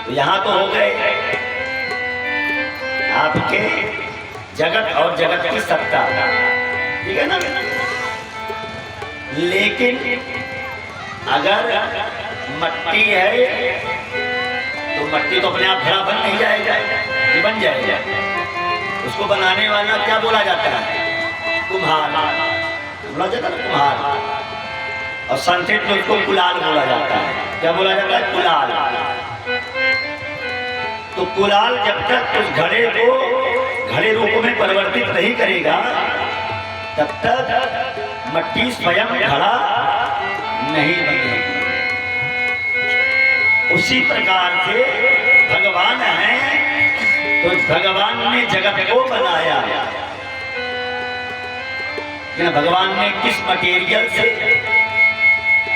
तो यहाँ तो हो गए आपके जगत और जगत की सत्ता, ठीक है ना। लेकिन अगर मट्टी है तो मट्टी तो अपने आप घड़ा बन नहीं जाएगा, ये बन जाएगा। उसको बनाने वाला क्या बोला जाता है? कुम्हार बोला जाता है, कुम्हार। और संस्कृत में उसको कुलाल बोला जाता है। क्या बोला जाता है? कुलाल। तो कुलाल जब तक उस घड़े को घड़े रूप में परिवर्तित नहीं करेगा तब तक मट्टी स्वयं घड़ा नहीं बनेगी। उसी प्रकार से भगवान है, तो भगवान ने जगत को बनाया। भगवान ने किस मटेरियल से,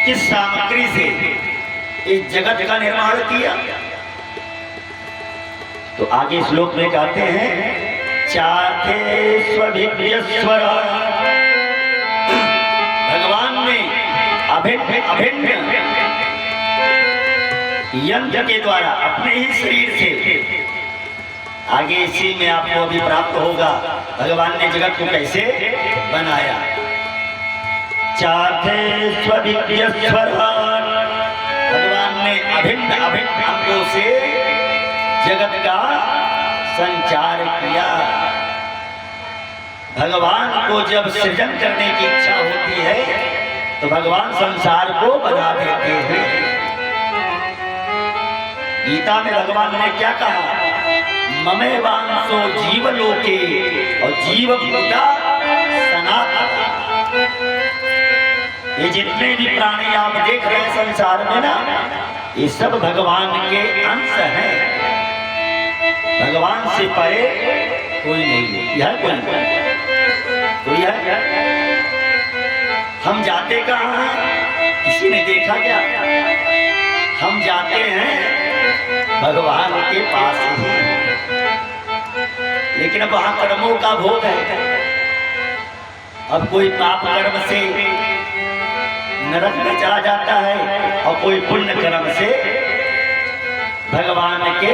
किस सामग्री से इस जगत का निर्माण किया? तो आगे श्लोक में कहते हैं चाथे स्वभिव्यस्वर, भगवान ने अभिन्न यंत्र के द्वारा अपने ही शरीर से, आगे इसी में आपको अभी प्राप्त होगा भगवान ने जगत को कैसे बनाया। चाथे स्वभिव्यस्वर, भगवान ने अभिन्न अंगों से जगत का संचार किया। भगवान को जब सृजन करने की इच्छा होती है तो भगवान संसार को बना देते हैं। गीता में भगवान ने क्या कहा? ममेवांसो जीवलोके और जीवभूता सनातन। ये जितने भी प्राणी आप देख रहे हैं संसार में ना, ये सब भगवान के अंश हैं। भगवान से परे कोई नहीं है। यह कोई है? हम जाते कहाँ हैं? किसी ने देखा क्या? हम जाते हैं भगवान के पास ही, लेकिन अब वहां कर्मों का भोग है। अब कोई पाप कर्म से नरक में चला जाता है और कोई पुण्य कर्म से भगवान के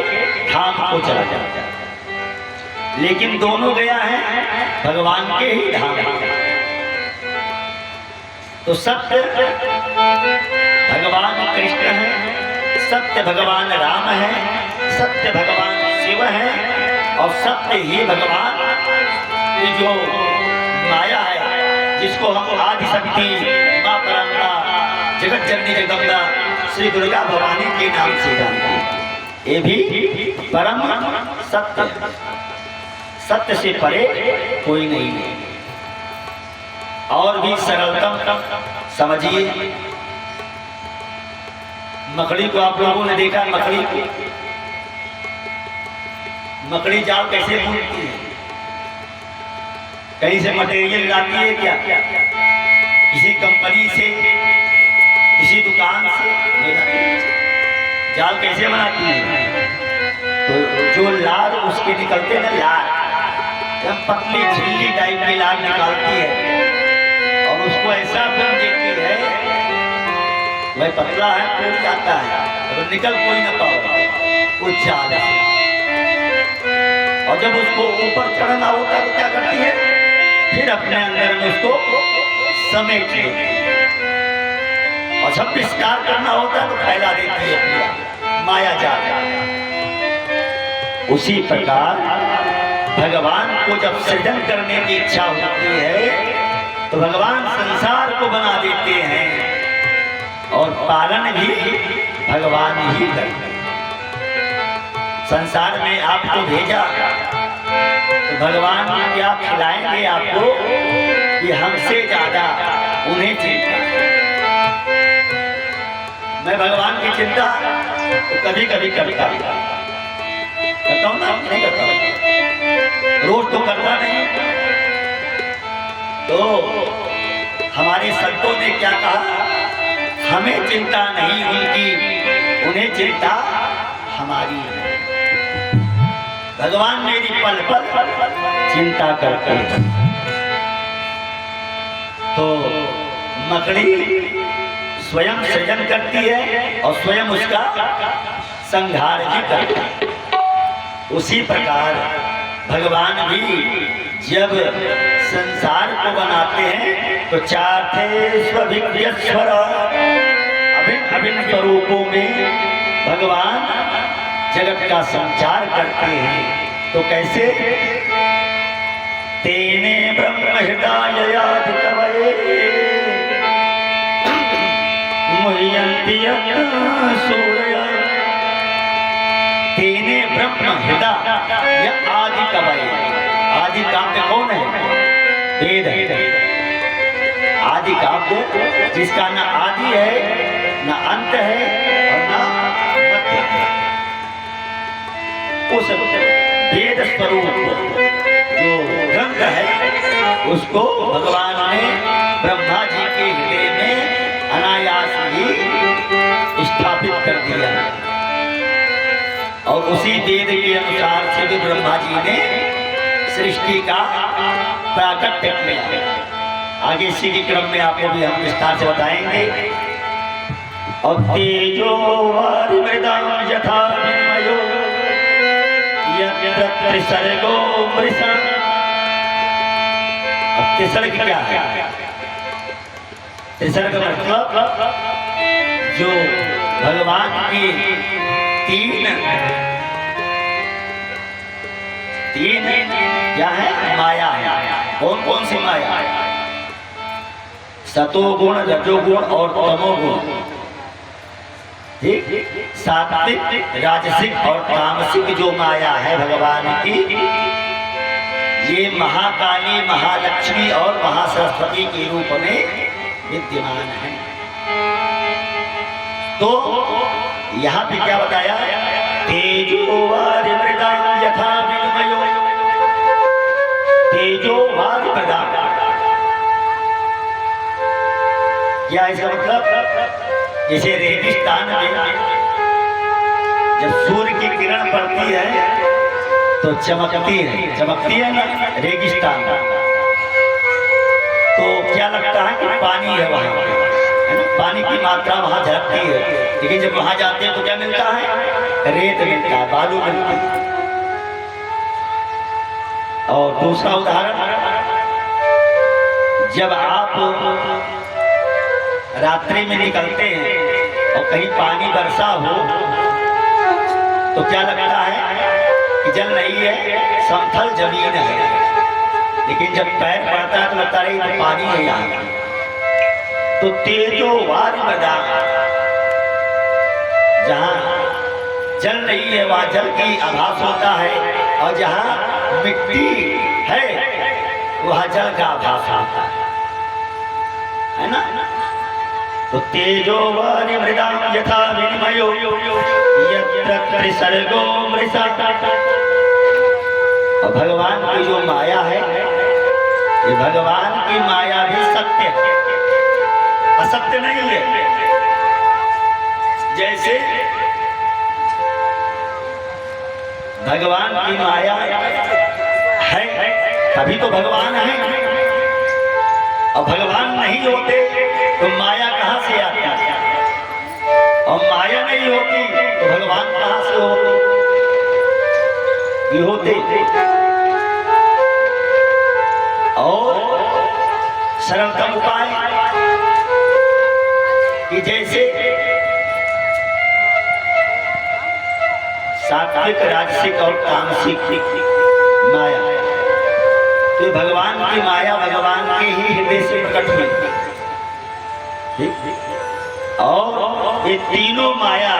धाम को चला जाता है। लेकिन दोनों गया है भगवान के ही धाम। तो सत्य भगवान कृष्ण है, सत्य भगवान राम है, सत्य भगवान शिव है, और सत्य ही भगवान की जो माया है, जिसको हम आदि शक्ति मां परंपरा जगत जननी जगदम्बा श्री दुर्गा भवानी के नाम से जानते हैं। ये भी परम सत्य, सत्य से परे कोई नहीं है। और भी सरलतम समझिए, मकड़ी को आप लोगों ने देखा, मकड़ी को, मकड़ी जाल कैसे बूनती है? कहीं से मटेरियल लाती है क्या? किसी कंपनी से, किसी दुकान से नहीं लाती। जाल कैसे बनाती है? तो जो लार उसके निकलते ना, लार पतली झिल्ली टाइप की लार निकालती है और उसको ऐसा बुन देती है, वह पतला है, टूट जाता है, तो निकल कोई ना पाओ उस जाल से। और जब उसको ऊपर चढ़ना होता है तो क्या करती है? फिर अपने अंदर में उसको समेट लेती है, और जब विस्तार करना होता है तो फैला देती है पूरा माया जाल। उसी प्रकार भगवान को जब सृजन करने की इच्छा होती है तो भगवान संसार को बना देते हैं, और पालन भी भगवान ही करते हैं। संसार में आपको भेजा तो भगवान क्या खिलाएंगे आपको कि हमसे ज्यादा उन्हें चिंता। मैं भगवान की चिंता तो कभी कभी करता हूँ ना, नहीं करता हूँ, रोज तो करता नहीं। तो हमारे संतों ने क्या कहा? हमें चिंता नहीं उनकी, उन्हें चिंता हमारी है। भगवान मेरी पल पल चिंता करते हैं। तो मकड़ी स्वयं सृजन करती है और स्वयं उसका संहार भी करते हैं। उसी प्रकार भगवान भी जब संसार को बनाते हैं तो चाहते स्वभिज्ञस्वर अभिन्न अभिन्न स्वरूपों में भगवान जगत का संचार करते हैं। तो कैसे? तेने ब्रह्म हृदयादि कवये मुह्यन्ति सूरय। तेने ब्रह्म हृदय यह आदि कवये। आदि काव्य कौन है? वेद है। आदि काव्य जिसका न आदि है न अंत है और न मध्य है, उस वेद स्वरूप जो ग्रंथ है उसको भगवान ने ब्रह्मा जी के हृदय में अनायास ही स्थापित कर दिया और उसी वेद के अनुसार से भी ब्रह्मा जी ने सृष्टि का प्राकट्य किया। आगे इसी के क्रम में आपको भी हम विस्तार से बताएंगे। और तेजो वारिमृदां यथा विनिमयो यत्र त्रिसर्गो मृषा। अब त्रिसर्ग क्या है? त्रिसर्ग मतलब जो भगवान की तीन क्या है? माया है। कौन कौन सी माया? सतोगुण, रजोगुण और तमोगुण। ठीक? सात्विक, राजसिक और तामसिक जो माया है भगवान की, ये महाकाली, महालक्ष्मी और महासरस्वती के रूप में विद्यमान है। तो यहाँ पे क्या बताया? तेजो वारिमृदां यथा विनिमयो। तेजो वारिमृदां क्या इसका मतलब? जैसे रेगिस्तान में जब सूर्य की किरण पड़ती है तो चमकती है ना रेगिस्तान। तो क्या लगता है कि पानी है वहां पे, है ना? पानी की मात्रा वहां झलकती है, लेकिन जब वहां जाते हैं तो क्या मिलता है? रेत मिलता है, बालू मिलता है। और दूसरा उदाहरण, जब आप रात्रि में निकलते हैं और कहीं पानी बरसा हो तो क्या लगता है कि जल नहीं है, समतल जमीन है, लेकिन जब पैर पड़ता है तो लगता है तो पानी है यहाँ। तो तेजो वारिमृदां, जहाँ जल नहीं है वहाँ जल की आभास होता है, और जहाँ मिट्टी है वहाँ जल का आभास होता है ना? तो तेजो वारिमृदां यथा विनिमयो यत्र त्रिसर्गो मृषा। और भगवान की जो माया है, ये भगवान की माया भी सत्य है, असत्य नहीं है। जैसे भगवान की माया है तभी तो भगवान है, और भगवान नहीं होते तो माया कहां से आती है? और माया नहीं होती तो भगवान कहां से होते? ये होते। और सरलतम उपाय कि जैसे सात्विक, राजसिक और तामसिक माया, तो भगवान की माया भगवान के ही हृदय से प्रकट हुई। और ये तीनों माया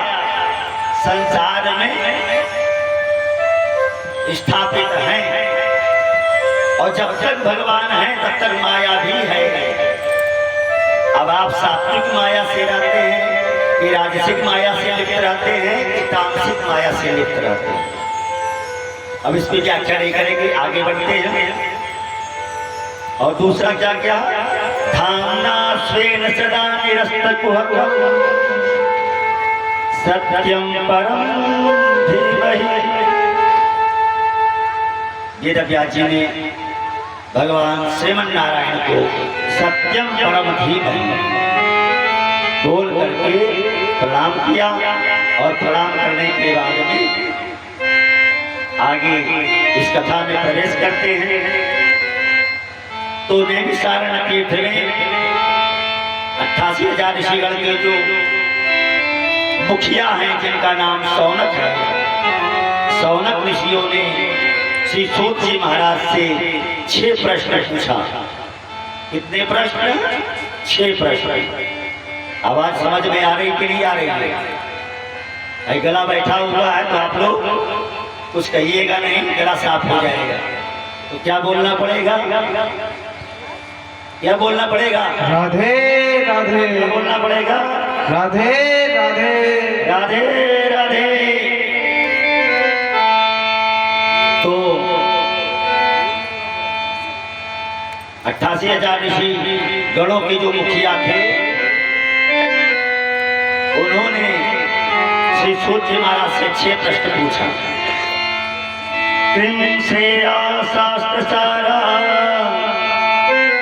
संसार में स्थापित हैं, और जब तक भगवान है तब तक माया भी है। अब आप सात्विक माया से रहते हैं कि राजसिक माया से लिप्त रहते हैं कि तामसिक माया से लिप्त रहते हैं? अब इस पे क्या करेंगे, आगे बढ़ते हैं। और दूसरा क्या क्या? धाम्ना स्वेन सदा निरस्तकुहकं सत्यम परम धीमहि। वेदव्यास जी ने भगवान श्रीमन नारायण को सत्यम परम धीमहि बोल करके प्रणाम किया और प्रणाम करने के बाद में आगे इस कथा में प्रवेश करते हैं। तो नैमिषारण्य तीर्थ में 88,000 ऋषिगण के जो मुखिया हैं, जिनका नाम शौनक है, शौनक ऋषियों ने श्री सूत जी महाराज से 6 प्रश्न पूछा। कितने प्रश्न? 6 प्रश्न। आवाज समझ में आ रही कि नहीं आ रही है? गला बैठा हुआ है तो आप लोग कुछ कहिएगा नहीं, गला साफ हो जाएगा। तो क्या बोलना पड़ेगा? क्या बोलना पड़ेगा? राधे राधे। क्या बोलना पड़ेगा? राधे राधे। राधे राधे। तो 88,000 ऋषि गणों के जो मुखिया थे, उन्होंने श्री सूत जी महाराज से 6 प्रश्न पूछा। किं श्रेया शास्त्र सारा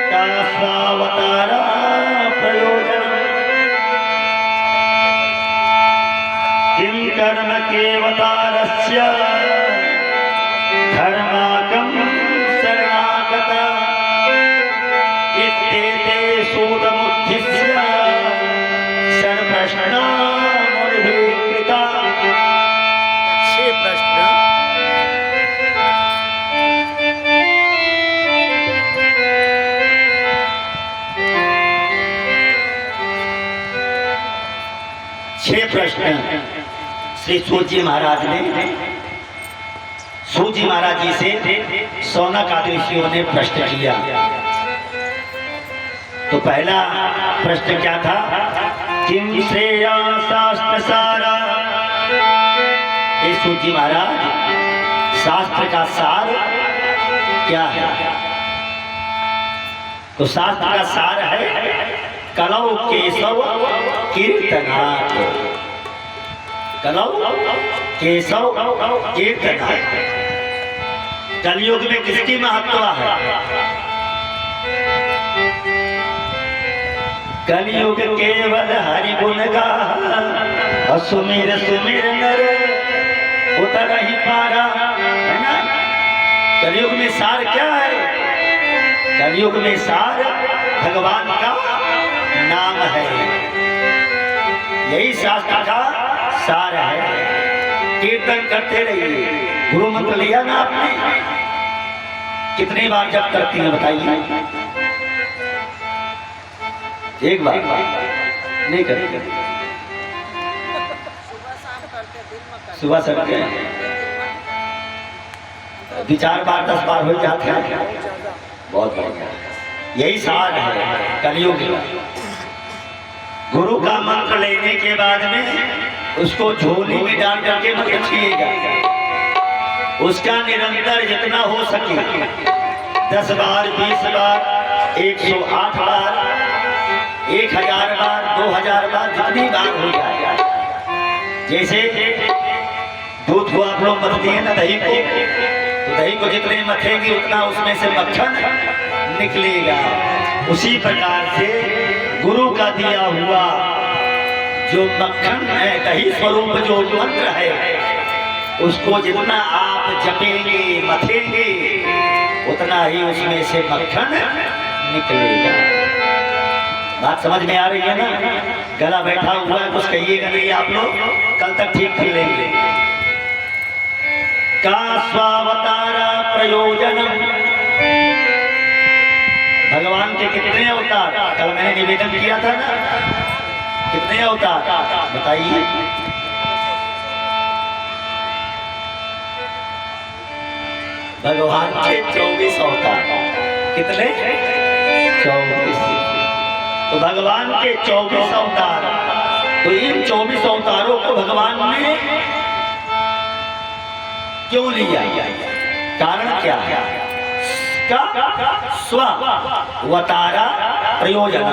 क्या स्वावतारा प्रयोजन, किं कर्म केवतारस्य धर्माकं शरणागत, इत्येते सूतमुद्दिश्य षड्प्रश्ना मुनिभिः कृता। 6 प्रश्न। श्री सूत जी महाराज ने सूत जी महाराज जी से शौनक आदि ऋषियों ने प्रश्न किया। तो पहला प्रश्न क्या था? किं श्रेया शास्त्र सारा। सूत जी महाराज, शास्त्र का सार क्या है? तो शास्त्र का सार है कलौ केशव कीर्तनाथ। कलौ केशव कीर्तनाथ। कलयुग में किसकी महत्व है? कलयुग केवल हरि गुण गा, सुमिर सुमिर नर उतर ही पारा, है ना? कलयुग में सार क्या है? कलयुग में सार भगवान का नाम है। यही शास्त्र का सार है। कीर्तन करते रहिए। गुरु मंत्र लिया ना आपने? कितनी बार जप करती हैं बताइए? एक बार नहीं करते? सुबह शाम करते हैं। 2-4 बार 10 बार हो जाते हैं। बहुत बढ़िया। यही सार है कलयुग। गुरु का मंत्र लेने के बाद में उसको झोली में डाल करके मत रखिएगा। उसका निरंतर जितना हो सके 10 बार 20 बार 108 बार 1000 बार 2000 बार जितनी बार हो जाए। जैसे दूध को आप लोग मथते हैं ना दही को, तो दही को जितने मथेंगे उतना उसमें से मक्खन निकलेगा। उसी प्रकार से गुरु का दिया हुआ जो मक्खन है, दही स्वरूप जो मंत्र है, उसको जितना आप जपेंगे मथेंगे उतना ही उसमें से मक्खन निकलेगा। बात समझ में आ रही है ना? गला बैठा हुआ है, कुछ कहिएगा नहीं आप लोग, कल तक ठीक कर लेंगे। का स्वावतारा प्रयोजनम। भगवान के कितने अवतार? कल मैंने निवेदन किया था ना, कितने अवतार बताइए? भगवान के 24 अवतार। कितने? 24। तो भगवान के 24 अवतार। तो इन 24 अवतारों को भगवान ने क्यों लिया? कारण क्या है? स्वावतारा प्रयोजन।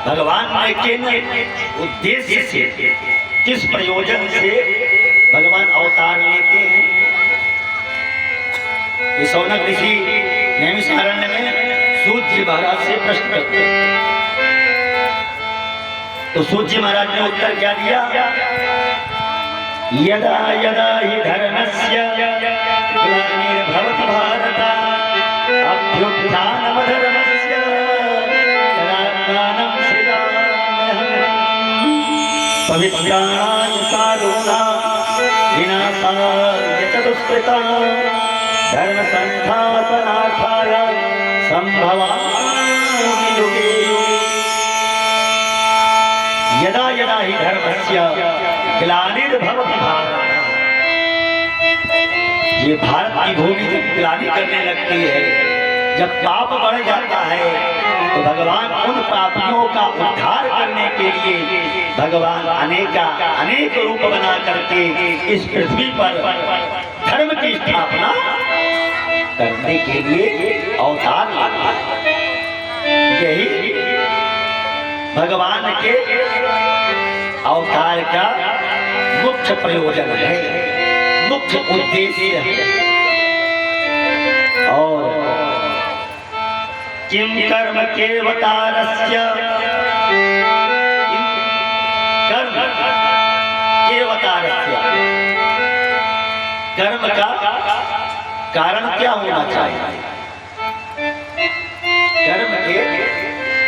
भगवान ने किन उद्देश्य से, किस प्रयोजन से भगवान अवतार लेते हैं? ये शौनक ऋषि नैमिषारण्य में सूत जी महाराज से प्रश्न करते हैं। तो सूत जी महाराज ने उत्तर क्या दिया? यदा यदा हि धर्मस्य ग्लानिर्भवति भारत अभ्युत्थानमधर्मस्य तदात्मानं सृजाम्यहम् पवित्राणां साधूनां विनाशाय च दुष्कृतां धर्मसंस्थापनार्थाय सम्भवामि युगे युगे। यदा यदा हि धर्मस्य ग्लानिर्भवति भारत, ये भारत की भूमि जब ग्लानि करने लगती है, जब पाप बढ़ जाता है, तो भगवान उन पापियों का उद्धार करने के लिए भगवान अनेक रूप बना करके इस पृथ्वी पर धर्म की स्थापना करने के लिए अवतार लाता है। यही भगवान के अवतार का मुख्य प्रयोजन है, मुख्य उद्देश्य है। और किम कर्म केवतारस्य, कर्म केवतारस्य, कर्म का कारण क्या होना चाहिए? कर्म के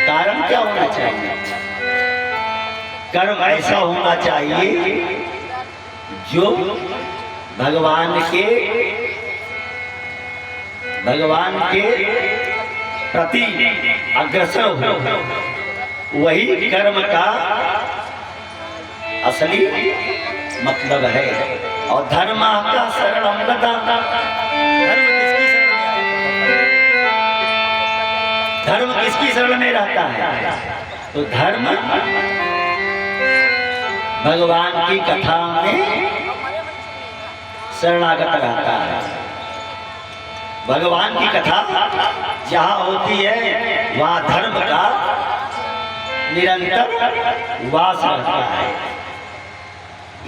कारण क्या होना चाहिए? कर्म ऐसा होना चाहिए जो भगवान के प्रति अग्रसर हो, वही कर्म का असली मतलब है। और धर्म का शरणम गतः, धर्म किसकी शरण में रहता है? तो धर्म भगवान की कथा में शरणागत रहता है। भगवान की कथा जहाँ होती है वहाँ धर्म का निरंतर वास रहता है।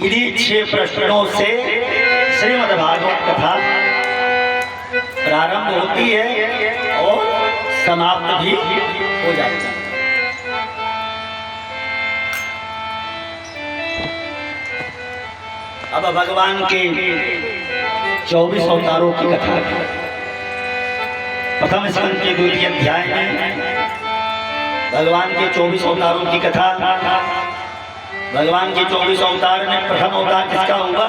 इन्हीं 6 प्रश्नों से श्रीमद्भागवत कथा प्रारंभ होती है और समाप्त भी हो जाती है। अब भगवान के 24 अवतारों की कथा प्रथम स्कंद के 2 अध्याय में भगवान के 24 अवतारों की कथा। भगवान के 24 अवतार में प्रथम अवतार किसका हुआ?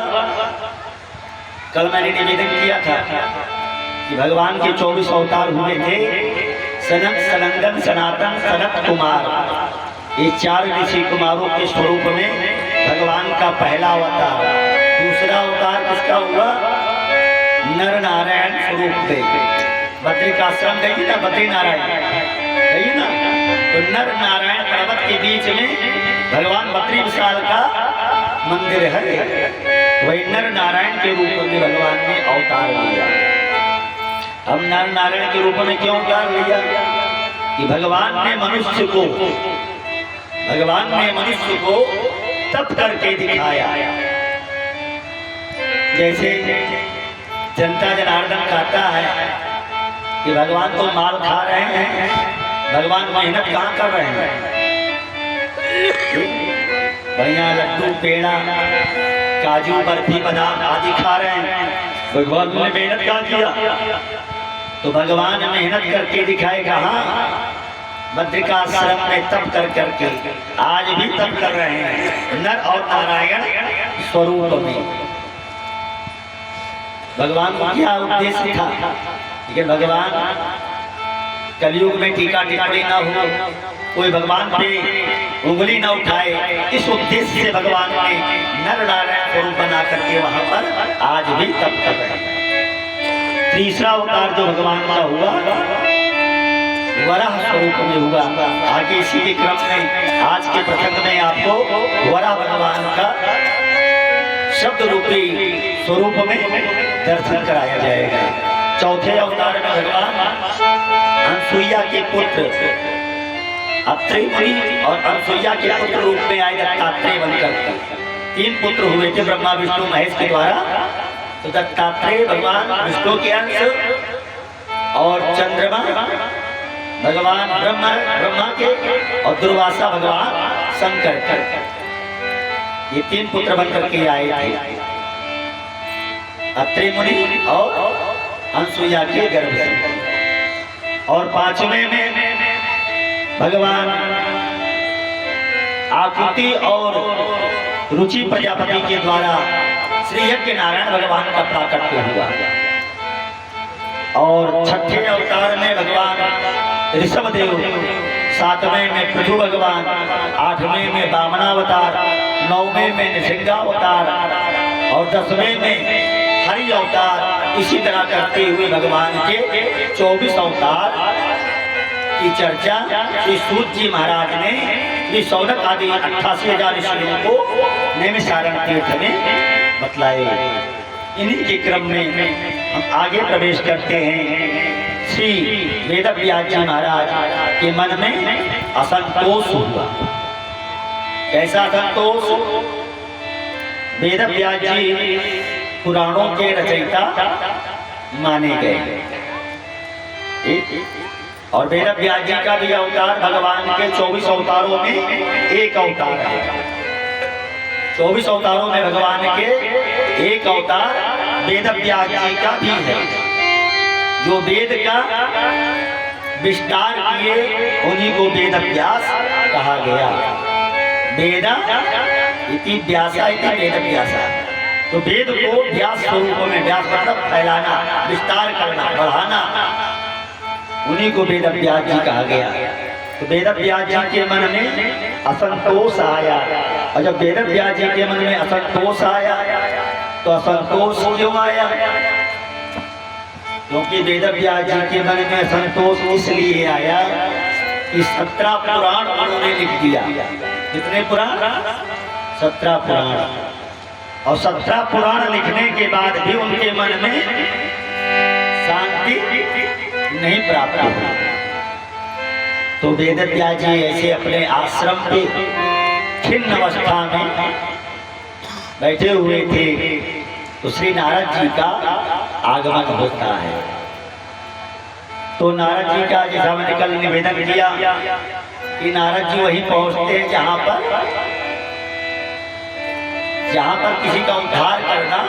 कल मैंने निवेदन किया था कि भगवान के 24 अवतार हुए थे सनक, सनंदन, सनातन, सनत कुमार। ये 4 ऋषि कुमारों के स्वरूप में भगवान का पहला अवतार। दूसरा अवतार किसका हुआ? नर नारायण स्वरूप में। बद्रिकाश्रम गई ना, बद्री नारायण गई ना, तो नर नारायण पर्वत के बीच में भगवान बद्री विशाल का मंदिर है। वही नर नारायण के रूप में भगवान ने अवतार लिया। हम नर नारायण के रूप में क्यों अवतार लिया? कि भगवान ने मनुष्य को तप करके दिखाया। जैसे जनता जनार्दन कहता है कि भगवान तो माल खा रहे हैं, भगवान मेहनत कहाँ कर रहे हैं? बढ़िया लड्डू, पेड़ा, काजू, बर्फी, बादाम आदि खा रहे हैं, भगवान ने मेहनत कहाँ किया? तो भगवान मेहनत करके दिखाए कहाँ? बद्रिकाश्रम में तप कर करके आज भी तप कर रहे हैं, नर और नारायण स्वरूप में। भगवान का क्या उद्देश्य था? कि भगवान कलयुग में टीका टिप्पणी न हो, कोई भगवान पे उंगली न उठाए, इस उद्देश्य से भगवान ने नर नारायण स्वरूप बना करके वहां पर आज भी तप कर रहे हैं। तीसरा अवतार जो भगवान का हुआ वराह स्वरूप में हुआ। आगे इसी के क्रम में आज के प्रसंग में आपको वराह भगवान का शब्द रूपी स्वरूप में दर्शन कराया जाएगा। चौथे अवतार में भगवान अनसुईया के पुत्र अत्रि मुनि और अनसुईया के पुत्र रूप में आए दत्तात्रेय बनकर 3 पुत्र हुए थे ब्रह्मा विष्णु महेश के द्वारा। तो दत्तात्रेय भगवान विष्णु के अंश और चंद्रमा भगवान ब्रह्मा के और दुर्वासा भगवान शंकर के। ये 3 पुत्र बन करके आए थे, अत्रि मुनि और अनसुईया के गर्भ से। और 5वें में भगवान आकृति और रुचि प्रजापति के द्वारा श्री यज्ञ नारायण भगवान का प्राकट्य हुआ। और 6ठे अवतार में भगवान ऋषभदेव, 7वें में पृथु भगवान, 8वें में वामनावतार, 9वें में नृसिंहावतार और 10वें में हरि अवतार। इसी तरह करते हुए भगवान के 24 अवतार की चर्चा श्री सूत जी महाराज ने श्री सौनक आदि 88,000 ऋषियों को नैमिषारण्य तीर्थ में बतलाए। इन्हीं के क्रम में हम आगे प्रवेश करते हैं। श्री वेदव्यास जी महाराज के मन में असंतोष हुआ। कैसा असंतोष? वेदव्यास जी पुराणों के रचयिता माने गए और वेदव्यास जी का भी अवतार भगवान के 24 अवतारों में एक अवतार है। 24 अवतारों में भगवान के एक अवतार वेदव्यास जी का भी है। जो वेद का विस्तार किए उन्हीं को वेदव्यास कहा गया। वेदा इति व्यासा इति वेदव्यासा। तो वेद को व्यास स्वरूप में, व्यास मतलब फैलाना, विस्तार करना, बढ़ाना, उन्हीं को वेदव्यास जी कहा गया। तो वेदव्यास जी के मन में असंतोष आया। और जब वेदव्यास जी के मन में असंतोष आया तो असंतोष क्यों आया? क्योंकि वेदव्यास जी के मन में असंतोष इसलिए आया कि 17 पुराण उन्होंने लिख दिया। कितने पुराण? 17 पुराण। और 17 पुराण लिखने के बाद भी उनके मन में शांति नहीं प्राप्त हुई। तो वेदव्यास जी ऐसे अपने आश्रम पे खिन्न अवस्था में बैठे हुए थे तो श्री नारद जी का आगमन होता है। तो नारद जी का जैसा मैंने कल निवेदन किया कि नारद जी वहीं पहुंचते हैं जहां पर किसी का उद्धार करना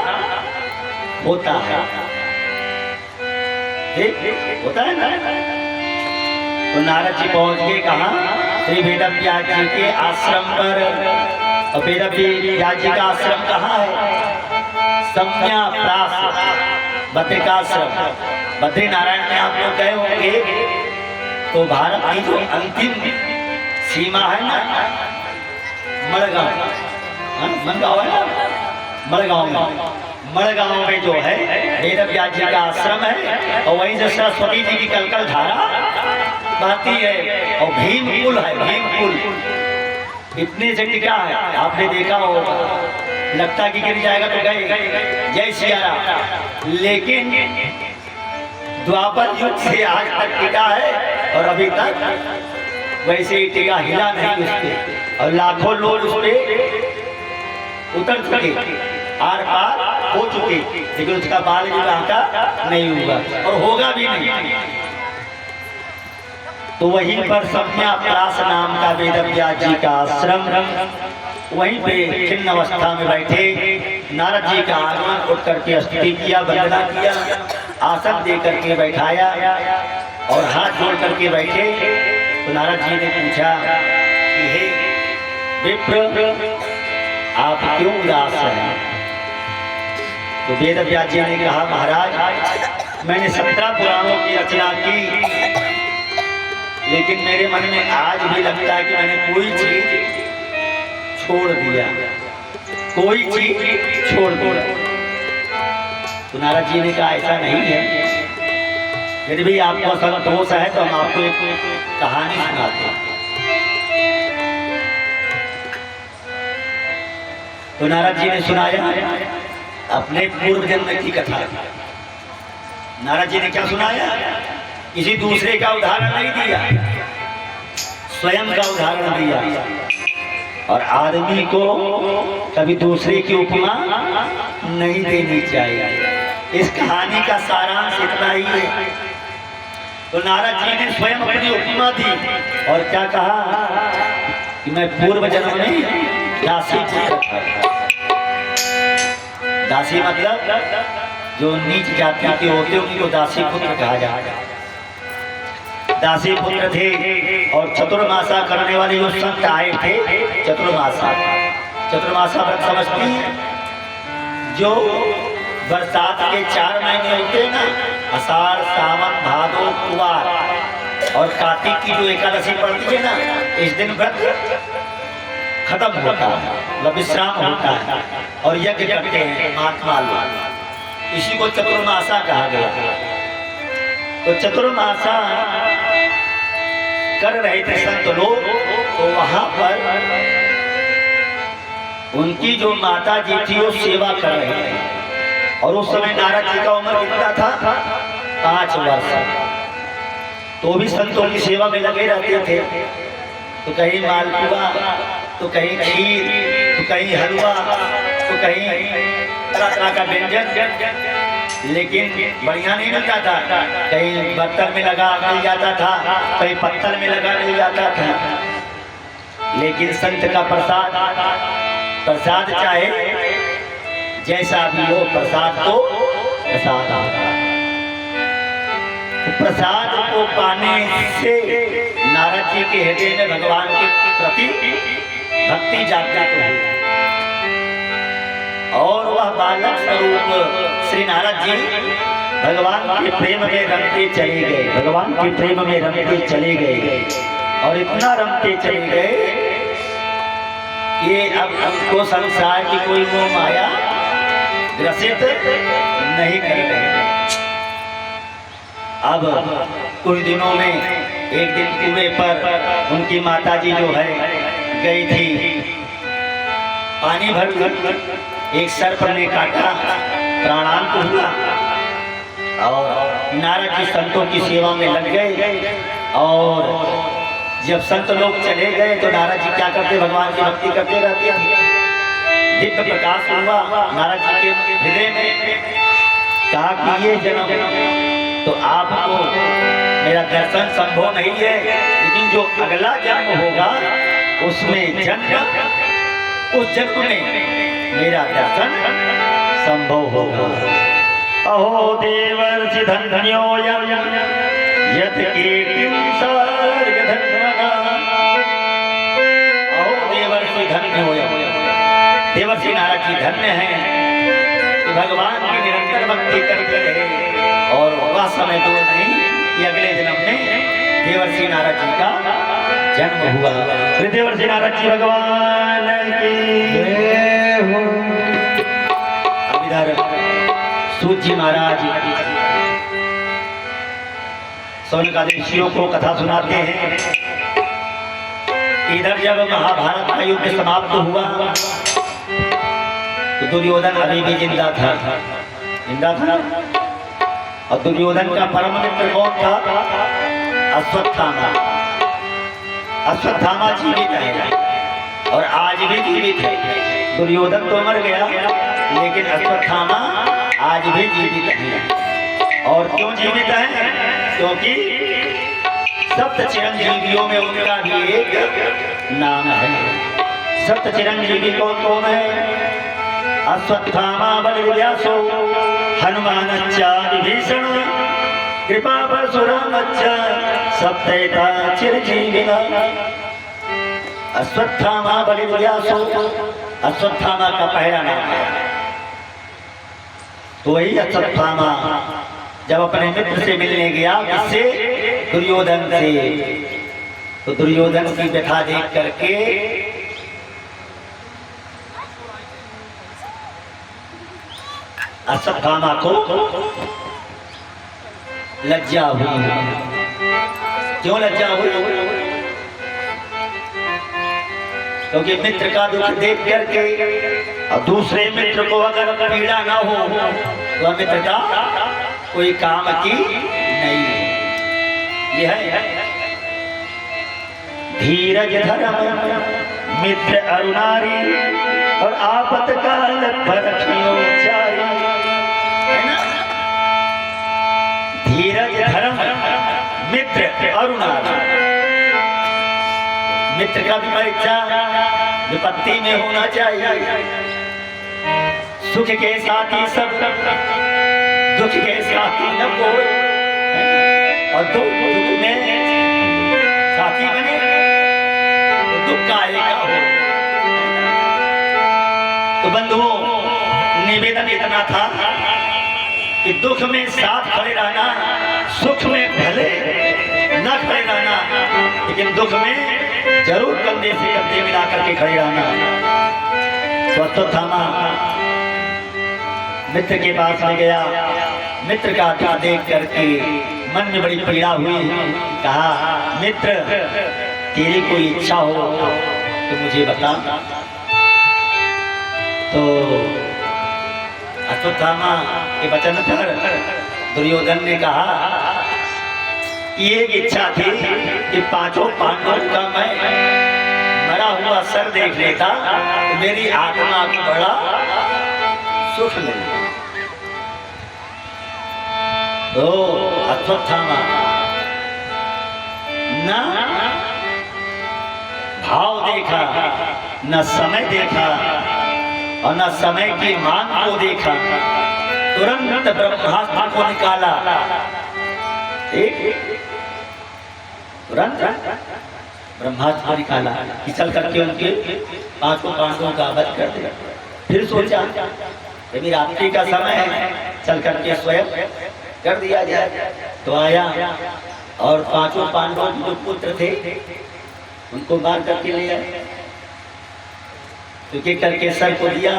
होता है। ठीक होता है ना? तो नारद जी पहुंच के कहा श्री वेदव्यास जी के आश्रम पर। और वेदव्यास जी का आश्रम कहाँ है? सम्याप्रास बद्रिकाश्रम। बद्री नारायण में आप लोग गए होंगे तो भारत की जो अंतिम सीमा है ना, मड़गांव, मनगांव है ना, मड़गांव में जो है वेदव्यास जी का आश्रम है। और वहीं से सरस्वती जी की कलकल धारा बहती है और भीम पुल है। भीम पुल इतने से टिका है, आपने देखा होगा, लगता कि गिर जाएगा तो गए। जय सिया राम। लेकिन द्वापर युग से आज तक टिका है और अभी तक वैसे ही टिका, हिला नहीं उस पे। और लाखों लोग उस पे उतर चुके, आर पार हो चुके, लेकिन उसका बाल विवाह का नहीं हुआ और होगा भी नहीं। तो वहीं पर सम्याप्रास नाम का वेदव्यास जी का आश्रम, वहीं पे खिन्न अवस्था में बैठे नारद जी का आगमन उठ करके स्तुति किया, वंदना किया, आसन दे करके बैठाया और हाथ जोड़ करके बैठे। तो नारद जी ने पूछा कि हे विप्र, आप क्यों उदास हैं? तो वेदव्यास जी ने कहा महाराज, मैंने 17 पुराणों की रचना की, लेकिन मेरे मन में आज भी लगता है कि मैंने कोई चीज छोड़ दिया, कोई चीज छोड़ दिया। तो नारद जी ने कहा ऐसा नहीं है, यदि भी आपको असंतोष है तो हम आपको एक कहानी सुनाते हैं। तो नारद जी ने सुनाया अपने पूर्व जन्म की कथा। नारद जी ने क्या सुनाया? किसी दूसरे का उदाहरण नहीं दिया, स्वयं का उदाहरण दिया। और आदमी को कभी दूसरे की उपमा नहीं देनी चाहिए। इस कहानी का सारांश इतना ही है। तो नारद जी ने स्वयं अपनी उपमा दी और क्या कहा कि मैं पूर्व जन्म में दासी पुत्र था। दासी मतलब जो नीच जाति के होते उनको दासी पुत्र कहा जाता। दासी पुत्र थे और चतुर्मासा करने वाले जो संत आए थे, चतुर्मासा व्रत समझती हैं, जो बरसात के 4 महीने होते हैं ना, आषाढ़ सावन भादो कुवार और कार्तिक की जो एकादशी पड़ती है ना, इस दिन व्रत खत्म होता है, मतलब विश्राम होता है और यज्ञ करते हैं महात्मा लोग। इसी को चतुर्मासा कहा गया। तो चतुर्मासा कर रहे थे संत लोग, तो वहां पर उनकी जो माता जी थी वो सेवा कर रहे थे और उस समय नारद जी का उम्र कितना था? 5 वर्ष। तो भी संतों की सेवा में लगे रहते थे, तो कहीं मालपुआ, तो कहीं खीर, तो कहीं हलवा, तो कहीं तरह तरह का व्यंजन, लेकिन बढ़िया नहीं मिलता था। कहीं बर्तन में लगा मिल जाता था, कहीं पत्थर में लगा मिल जाता था। लेकिन संत का प्रसाद चाहे जैसा भी हो, प्रसाद तो प्रसाद आता। तो प्रसाद को पाने से नारद जी के हृदय में भगवान के प्रति भक्ति जागृत हुई और वह बालक स्वरूप श्री नारद जी भगवान के प्रेम में रमते चले गए, भगवान के प्रेम में रमते चले गए और इतना रमते चले गए कि अब हमको संसार की कोई मोह माया ग्रसित नहीं कर रहे। अब कुछ दिनों में एक दिन कुएं पर उनकी माता जी जो है गई थी, पानी भर एक सर्प ने काटा, प्राणांत हुआ और नारद जी संतों की सेवा में लग गए। और जब संत लोग चले गए तो नारद जी क्या करते? भगवान की भक्ति करते रहते हैं। दिव्य प्रकाश हुआ नारद जी के हृदय में, कहा कि ये जन्म तो आपको मेरा दर्शन संभव नहीं है, लेकिन जो अगला जन्म होगा उसमें उस जन्म में मेरा दर्शन संभव होगा। अहो देवर्षि धन्योऽयं यत् कीर्तिं सर्गधन्वना। अहो देवर्षि धन्योऽयं, देवर्षि नारद जी धन्य हैं कि भगवान की निरंतर भक्ति करते रहे और वह समय दूर नहीं कि अगले जन्म में देवर्षि नारद जी का जन्म हुआ। देवर्षि नारद जी भगवान की जय हो। अब इधर सूत जी महाराज सौनकादिशियों को कथा सुनाते हैं। इधर जब महाभारत का युद्ध समाप्त हुआ तो दुर्योधन अभी भी जिंदा था और दुर्योधन का परम मित्र कौन था? अश्वत्थामा जीवित है और आज भी जीवित है। दुर्योधन तो मर गया लेकिन अश्वत्थामा आज भी जीवित है। और क्यों जीवित है? क्योंकि सप्त चिरंजीवियों में उनका भी एक नाम है। सप्त चिरंजीवी कौन कौन है? अश्वत्थामा बलव्यासो हनुमानच्चा विभीषण कृपा परशुरामच्चा सप्तैता चिरंजीविना। अश्वत्थामा बलव्यासो, अश्वत्थामा का पहला नाम है। तो वही अश्वत्थामा जब अपने मित्र से मिलने गया, किससे? दुर्योधन से, तो दुर्योधन की व्यथा देख करके अश्वत्थामा को लज्जा हुई। क्यों लज्जा हुई? क्योंकि मित्र का दुख देख करके और दूसरे मित्र को अगर पीड़ा ना हो तो वह मित्र का कोई काम की नहीं है। यह है धीरज धर्म मित्र अरुणारी और आपतकाल पर रखियो चारी। है ना? धीरज धर्म मित्र अरुणारी। मित्र का भी परीक्षा विपत्ति में होना चाहिए। सुख के साथी सब, दुख के साथी न कोई, और दुख में साथी बने तो दुख का आएगा हो। तो बंधुओं, निवेदन इतना था कि दुख में साथ खड़े रहना, सुख में भले न खड़े रहना, लेकिन दुख में जरूर कंधे से कंधे मिला करके खड़े रहना। तो अश्वत्थामा मित्र के पास ले गया। मित्र का क्या देख करके मन में बड़ी पीड़ा हुई। कहा, मित्र तेरी कोई इच्छा हो तो मुझे बता। तो अश्वत्थामा के वचन पर दुर्योधन ने कहा, ये इच्छा थी कि पांचों पांडवों का मैं मरा हुआ सर देख लेता तो मेरी आत्मा को बड़ा सुख मिलता। तो अश्वत्थामा न भाव देखा, न समय देखा, और न समय की मांग को देखा। तुरंत ब्रह्मास्त्र को निकाला। तुरंत ब्रह्मास्त्र को निकाला कि चल करके उनके पांचों पांडवों का वध कर दिया। फिर सोचा यदि रात्रि का समय है, चल करके स्वयं कर दिया जाए। तो आया और पांचों पांडवों के जो पुत्र थे उनको मार करके ले आए। तो के करके सर को दिया,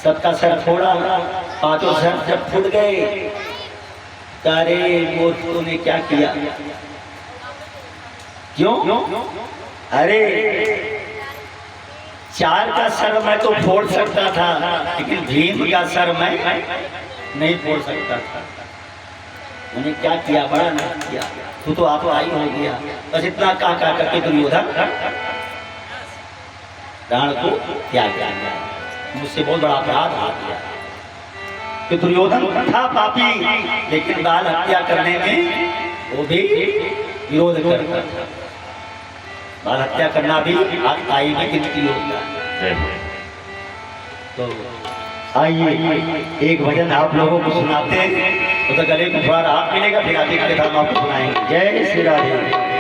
सबका सर फोड़ा। पांचों सर जब फूट गए, तारे मूर्खों ने क्या किया? क्यों? अरे चार का सर मैं तो फोड़ सकता था, लेकिन भीम का सर मैं नहीं फोड़ सकता था। उन्हें क्या किया? बड़ा नहीं किया। तू तो आप आई हो गया। बस इतना कहा करके दुर्योधन प्राण को त्याग दिया। मुझसे बहुत बड़ा अपराध आ गया कि दुर्योधन था पापी, लेकिन बाल हत्या करने में वो भी विरोध करता था। बाल हत्या करना भी आई में गिनती होता है। तो आइए एक भजन आप लोगों को सुनाते हैं। तो गले को थोड़ा राहत मिलेगा, फिर आगे की कथा हम आपको सुनाएंगे। जय श्री राधे।